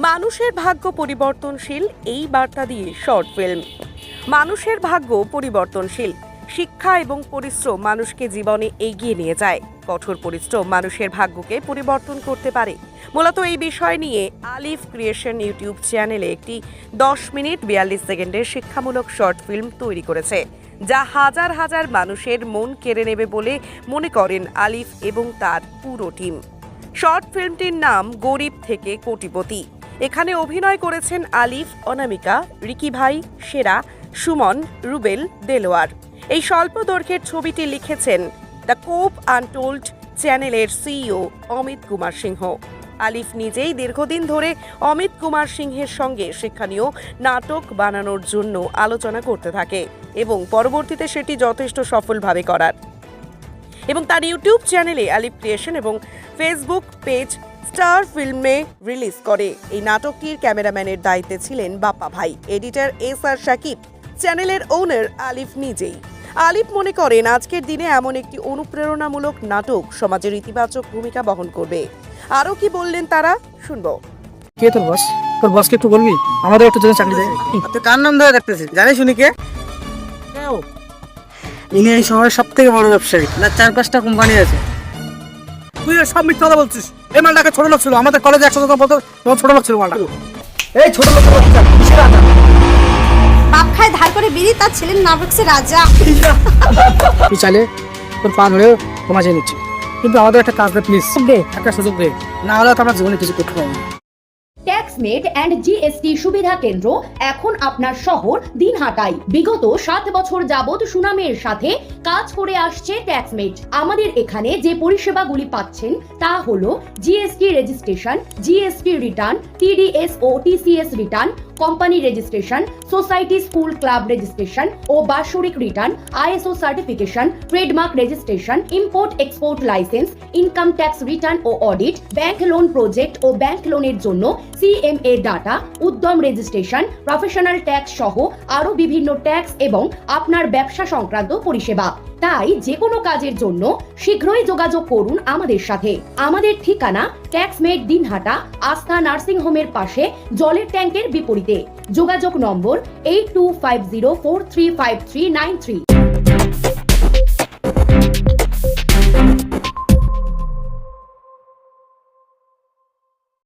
মানুষের ভাগ্য পরিবর্তনশীল, এই বার্তা দিয়ে শর্ট ফিল্ম। মানুষের ভাগ্য পরিবর্তনশীল। শিক্ষা এবং পরিশ্রম মানুষকে জীবনে এগিয়ে নিয়ে যায়। কঠোর পরিশ্রম মানুষের ভাগ্যকে পরিবর্তন করতে পারে। মূলত এই বিষয় নিয়ে আলিফ ক্রিয়েশন ইউটিউব চ্যানেলে একটি 10 মিনিট 42 সেকেন্ডের শিক্ষামূলক শর্ট ফিল্ম তৈরি করেছে, যা হাজার হাজার মানুষের মন কেড়ে নেবে বলে মনে করেন আলিফ এবং তার পুরো টিম। শর্ট ফিল্মটির নাম গরিব থেকে কোটিপতি। এখানে অভিনয় করেছেন আলিফ, অনামিকা, রিকি ভাই, সেরা, সুমন, রুবেল, দেলোয়ার। এই স্বল্প দৈর্ঘ্যের ছবিটি লিখেছেন দ্য কোপ আনটোল্ড চ্যানেলের সিইও অমিত কুমার সিংহ। আলিফ নিজেই দীর্ঘদিন ধরে অমিত কুমার সিংহের সঙ্গে শিক্ষণীয় নাটক বানানোর জন্য আলোচনা করতে থাকে এবং পরবর্তীতে সেটি যথেষ্ট সফলভাবে করার এবং তার ইউটিউব চ্যানেলে আলিফ ক্রিয়েশন এবং ফেসবুক পেজ স্টার ফিল্মে রিলিজ করে। এই নাটকটির ক্যামেরাম্যানের দায়িত্বে ছিলেন বাপ্পা ভাই, এডিটর SR সাকিব, চ্যানেলের ওনার আলিফ নিজেই। আলিফ মনে করেন আজকের দিনে এমন একটি অনুপ্রেরণামূলক নাটক সমাজের ইতিবাচক ভূমিকা বহন করবে। আরও কি বললেন তারা, শুনবো। কে তোর বস? তোর বসকে একটু বলবি আমাদের একটু জন্য চাকরি দেয়। তুই কার নাম ধরে রাখতেছিস জানিস উনি কে? কেউ ইনি এই শহরের সব থেকে বড় ব্যবসায়ী, না 4-5টা কোম্পানি আছে। তুই সব মিথ্যা কথা বলছিস। এই মালটাকে ছোট লোক ছিল, আমাদের কলেজে 100 টাকা বলতো তোমার ছোট লোক ছিল মালটা। এই ছোট লোক কিসের রাজা? বাপ খায় ধার করে বিড়ি, তার ছেলের নাম রাখছে রাজা। তুই চাইলে তোর পা ধরে ক্ষমা চেয়ে নিচ্ছি, কিন্তু আমাদের একটা কাজ দে প্লিজ, দে একটা সুযোগ দে, না হলে তো আমরা জীবনে কিছু করতে পারবো না। ট্যাক্সমেট অ্যান্ড জিএসটি সুবিধা কেন্দ্র এখন আপনার শহর দিনহাটায়। বিগত 7 বছর যাবত সুনামের সাথে কাজ করে আসছে ট্যাক্সমেট। আমাদের এখানে যে পরিষেবাগুলি পাচ্ছেন তা হলো GST registration, GST return, TDS ও TCS return, company registration, society school club registration ও বাৎসরিক return, ISO certification, trademark registration, import export licence, income tax return ও অডিট, ব্যাংক লোন প্রজেক্ট ও ব্যাংক লোনের জন্য CMA data, Udyam registration, professional tax সহ আরো বিভিন্ন ট্যাক্স এবং আপনার ব্যবসা সংক্রান্ত পরিষেবা। তাই যে কোনো কাজের জন্য শীঘ্রই যোগাযোগ করুন আমাদের সাথে। আমাদের ঠিকানা ট্যাক্সমেট দিনহাটা, আস্থা নার্সিং হোমের পাশে, জলের ট্যাঙ্কের বিপরীতে। যোগাযোগ নম্বর 8250435393।